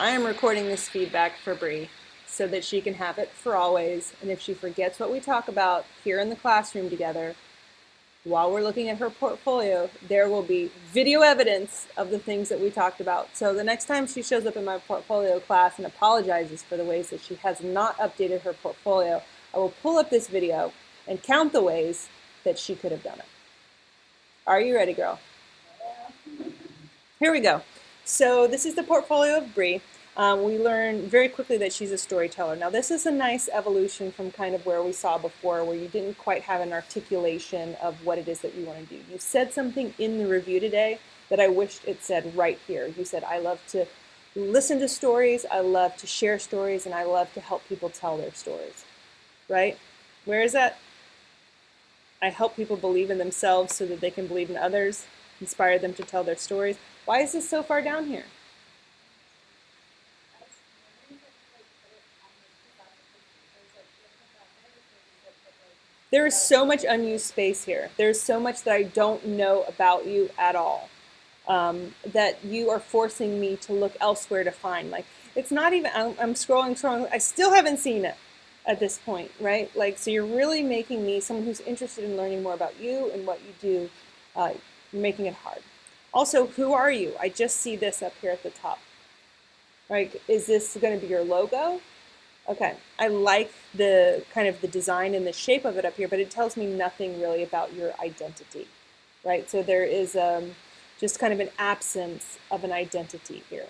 I am recording this feedback for Bree so that she can have it for always. And if she forgets what we talk about here in the classroom together, while we're looking at her portfolio, there will be video evidence of the things that we talked about. So the next time she shows up in my portfolio class and apologizes for the ways that she has not updated her portfolio, I will pull up this video and count the ways that she could have done it. Are you ready, girl? Here we go. So this is the portfolio of Bree. We learn very quickly that she's a storyteller. Now this is a nice evolution from kind of where we saw before, where you didn't quite have an articulation of what it is that you want to do. You said something in the review today that I wished it said right here. You said, I love to listen to stories, I love to share stories, and I love to help people tell their stories. Right? Where is that? I help people believe in themselves so that they can believe in others, inspire them to tell their stories. Why is this so far down here? There is so much unused space here. There's so much that I don't know about you at all, that you are forcing me to look elsewhere to find. Like, it's not even, I'm scrolling, I still haven't seen it at this point, right? Like, so you're really making me someone who's interested in learning more about you and what you do. You're making it hard. Also, who are you? I just see this up here at the top. Right? Is this going to be your logo? Okay, I like the kind of the design and the shape of it up here, but it tells me nothing really about your identity, right? So there is just kind of an absence of an identity here.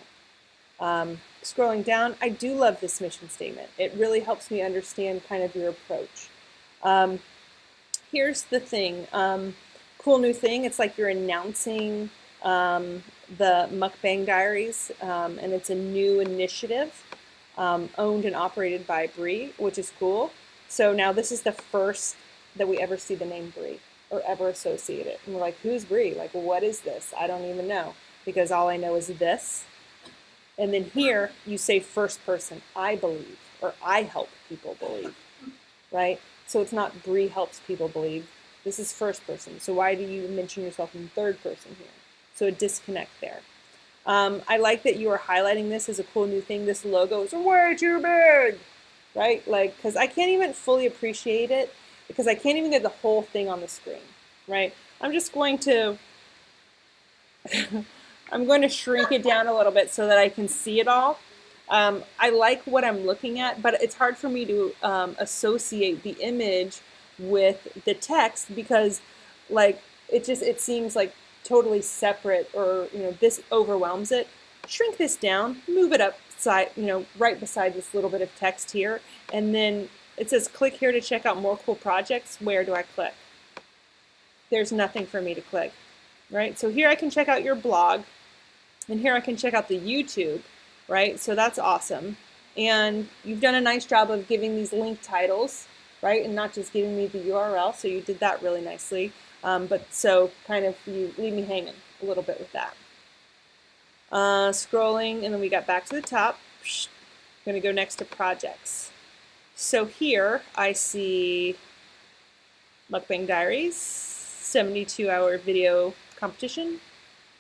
Scrolling down, I do love this mission statement. It really helps me understand kind of your approach. Here's the thing, cool new thing, it's like you're announcing the Mukbang Diaries, and it's a new initiative owned and operated by Bree, which is cool. So now this is the first that we ever see the name Bree or ever associate it. And we're like, who's Bree? Like, what is this? I don't even know, because all I know is this. And then here you say first person, I believe, or I help people believe, right? So it's not Bree helps people believe. This is first person. So why do you mention yourself in third person here? So a disconnect there. I like that you are highlighting this as a cool new thing. This logo is way too big, right? Like, because I can't even fully appreciate it because I can't even get the whole thing on the screen, right? I'm just going to, I'm going to shrink it down a little bit so that I can see it all. I like what I'm looking at, but it's hard for me to associate the image with the text because, like, it seems like totally separate, or this overwhelms it. Shrink this down, move it up side, right beside this little bit of text here, and then it says click here to check out more cool projects. Where do I click? There's nothing for me to click, right? So here I can check out your blog, and here I can check out the YouTube, right? So that's awesome. And you've done a nice job of giving these link titles, right? And not just giving me the URL. So you did that really nicely. But so kind of you leave me hanging a little bit with that. Scrolling, and then we got back to the top. I'm going to go next to projects. So here I see Mukbang Diaries, 72-hour video competition,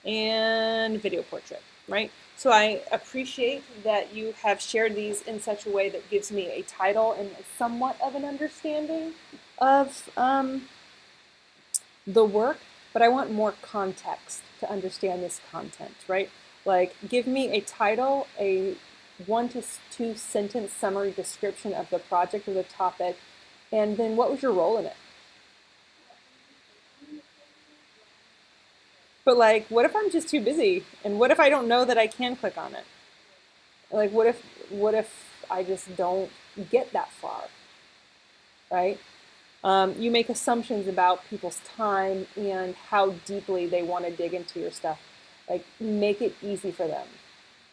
and video portrait, right? So I appreciate that you have shared these in such a way that gives me a title and somewhat of an understanding of the work, but I want more context to understand this content, right? Like, give me a title, a 1 to 2 sentence summary description of the project or the topic, and then what was your role in it? But like, what if I'm just too busy? And what if I don't know that I can click on it? Like, what if I just don't get that far, right? You make assumptions about people's time and how deeply they want to dig into your stuff. Like, make it easy for them,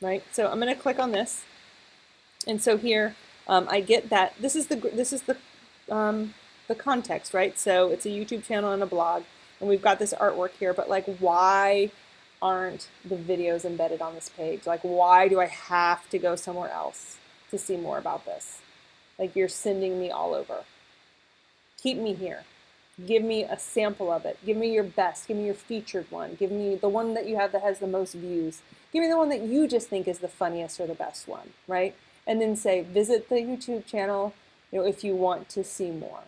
right? So I'm going to click on this, and so here I get that the context, right? So it's a YouTube channel and a blog, and we've got this artwork here. But like, why aren't the videos embedded on this page? Like, why do I have to go somewhere else to see more about this? Like, you're sending me all over. Keep me here. Give me a sample of it. Give me your best. Give me your featured one. Give me the one that you have that has the most views. Give me the one that you just think is the funniest or the best one, right? And then say, visit the YouTube channel, if you want to see more.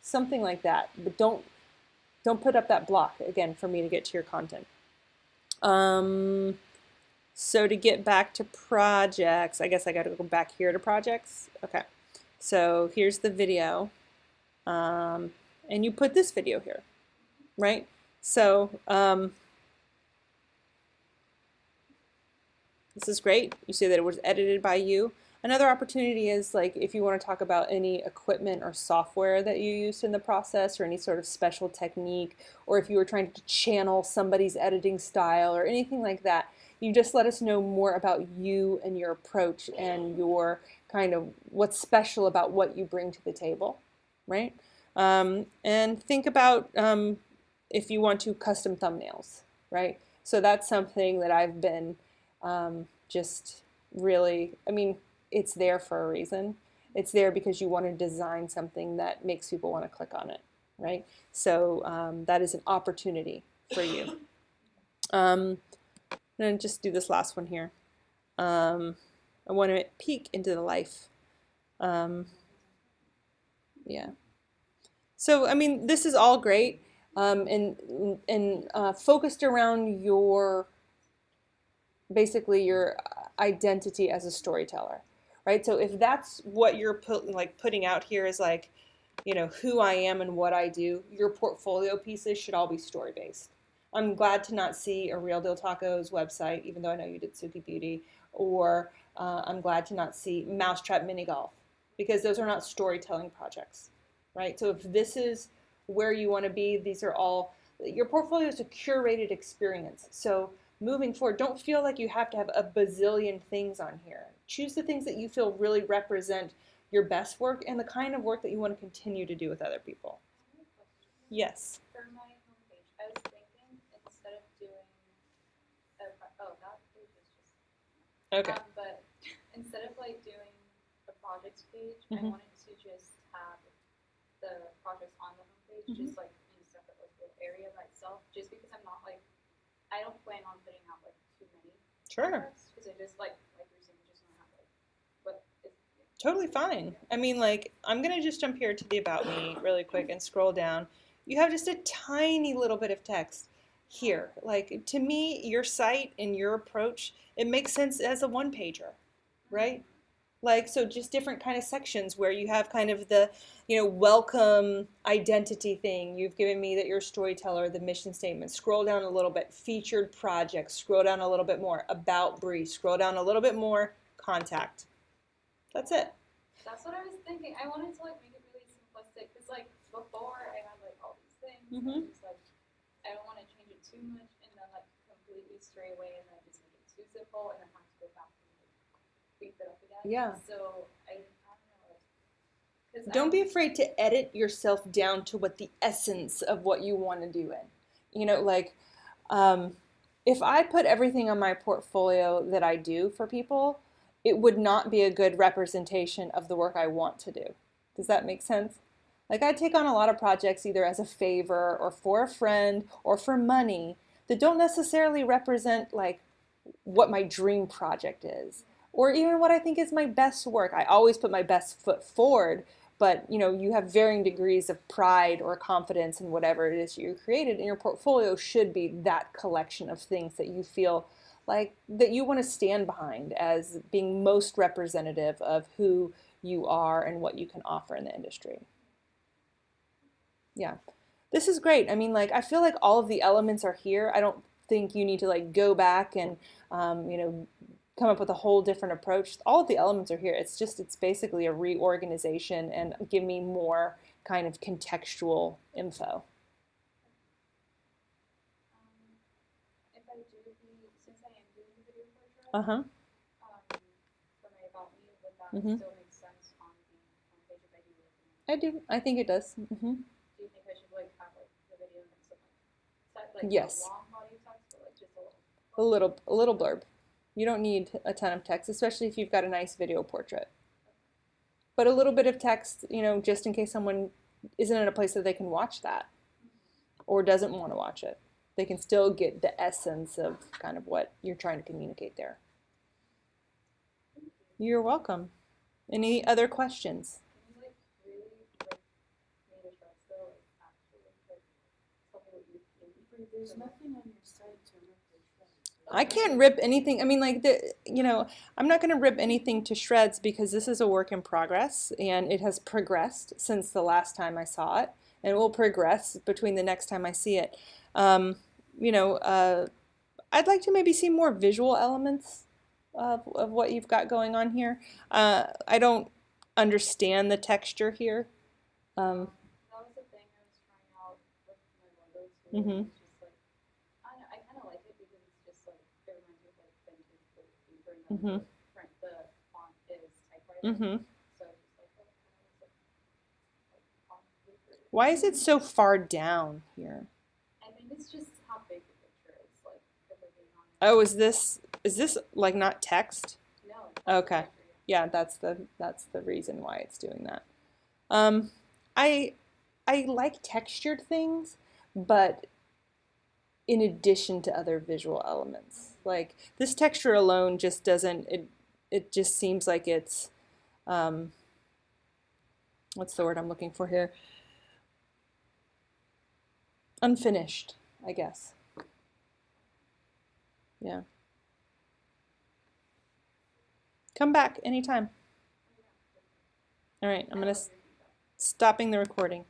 Something like that. But don't put up that block, again, for me to get to your content. So to get back to projects, I guess I got to go back here to projects. Okay. So here's the video. And you put this video here, right? So this is great. You see that it was edited by you. Another opportunity is like if you want to talk about any equipment or software that you used in the process or any sort of special technique, or if you were trying to channel somebody's editing style or anything like that, you just let us know more about you and your approach and your kind of what's special about what you bring to the table, right? And think about if you want to custom thumbnails, right? So that's something that I've been just really, I mean, it's there for a reason. It's there because you want to design something that makes people want to click on it, right? So that is an opportunity for you. I'm going to just do this last one here. I want to peek into the life. Yeah. So, I mean, this is all great and focused around your, basically your identity as a storyteller, right? So if that's what you're putting out here is like, who I am and what I do, your portfolio pieces should all be story-based. I'm glad to not see a Real Deal Tacos website, even though I know you did Suki Beauty, or I'm glad to not see Mousetrap Mini Golf, because those are not storytelling projects, right? So if this is where you want to be, these are all, your portfolio is a curated experience. So moving forward, don't feel like you have to have a bazillion things on here. Choose the things that you feel really represent your best work and the kind of work that you want to continue to do with other people. Yes. For my homepage, I was thinking instead of doing, that page is just, okay. But instead of like doing a projects page, I Mhm. wanted to just have the projects on the homepage, Mhm. just like in a separate like little area by itself, just because I'm not like, I don't plan on putting out like too many Sure. projects, because I just like you're saying, just don't have like, but it's Totally fine. I mean, like, I'm going to just jump here to the About Me really quick and scroll down. You have just a tiny little bit of text here. Like, to me, your site and your approach, it makes sense as a one-pager, right? Like, so just different kind of sections where you have kind of the, welcome identity thing. You've given me that you're a storyteller, the mission statement. Scroll down a little bit, featured projects. Scroll down a little bit more, about Bree. Scroll down a little bit more, contact. That's it. That's what I was thinking. I wanted to like make it really simplistic, because like before I had like all these things. Mhm. And it's like I don't want to change it too much and then like completely stray away and then just make it too simple and then have to go back and like beef it up again. Yeah. So I don't know. Don't be afraid to edit yourself down to what the essence of what you want to do in. If I put everything on my portfolio that I do for people, it would not be a good representation of the work I want to do. Does that make sense? Like, I take on a lot of projects either as a favor or for a friend or for money that don't necessarily represent like what my dream project is or even what I think is my best work. I always put my best foot forward, but you have varying degrees of pride or confidence in whatever it is you created, and your portfolio should be that collection of things that you feel like that you want to stand behind as being most representative of who you are and what you can offer in the industry. Yeah. This is great. I mean, like, I feel like all of the elements are here. I don't think you need to like go back and come up with a whole different approach. All of the elements are here. It's basically a reorganization and give me more kind of contextual info. If I do since I am doing the video portrait, Uh-huh. for my About Me, would that Mhm. still make sense on the homepage if I do it? I do. I think it does. Do you think I should like have like the video and then some like Yes. a long body text, or like just a little? A little blurb. You don't need a ton of text, especially if you've got a nice video portrait. But a little bit of text, just in case someone isn't at a place that they can watch that or doesn't want to watch it. They can still get the essence of kind of what you're trying to communicate there. You're welcome. Any other questions? Can you like really like make a shrub still like actually like tell me what you think? There's nothing on your site to rip the shreds. I can't rip anything. I mean, like, I'm not going to rip anything to shreds because this is a work in progress and it has progressed since the last time I saw it, and it will progress between the next time I see it. I'd like to maybe see more visual elements of what you've got going on here. I don't understand the texture here. That was the thing I was trying out with my logo too. Mhm. It's just like I don't know, I kind of like it because it's just like it reminds me of like vintage old paper and then Mhm. the font is typewriter. Mhm. So it's just like oh, kind of like font paper. Why is it so far down here? I think it's just how big the picture is, like if we're being honest. Oh, is this like not text? No. Okay. Yeah, that's the reason why it's doing that. I like textured things, but in addition to other visual elements. Like this texture alone just doesn't it just seems like it's what's the word I'm looking for here? Unfinished, I guess. Yeah. Come back anytime. All right, I'm gonna stopping the recording.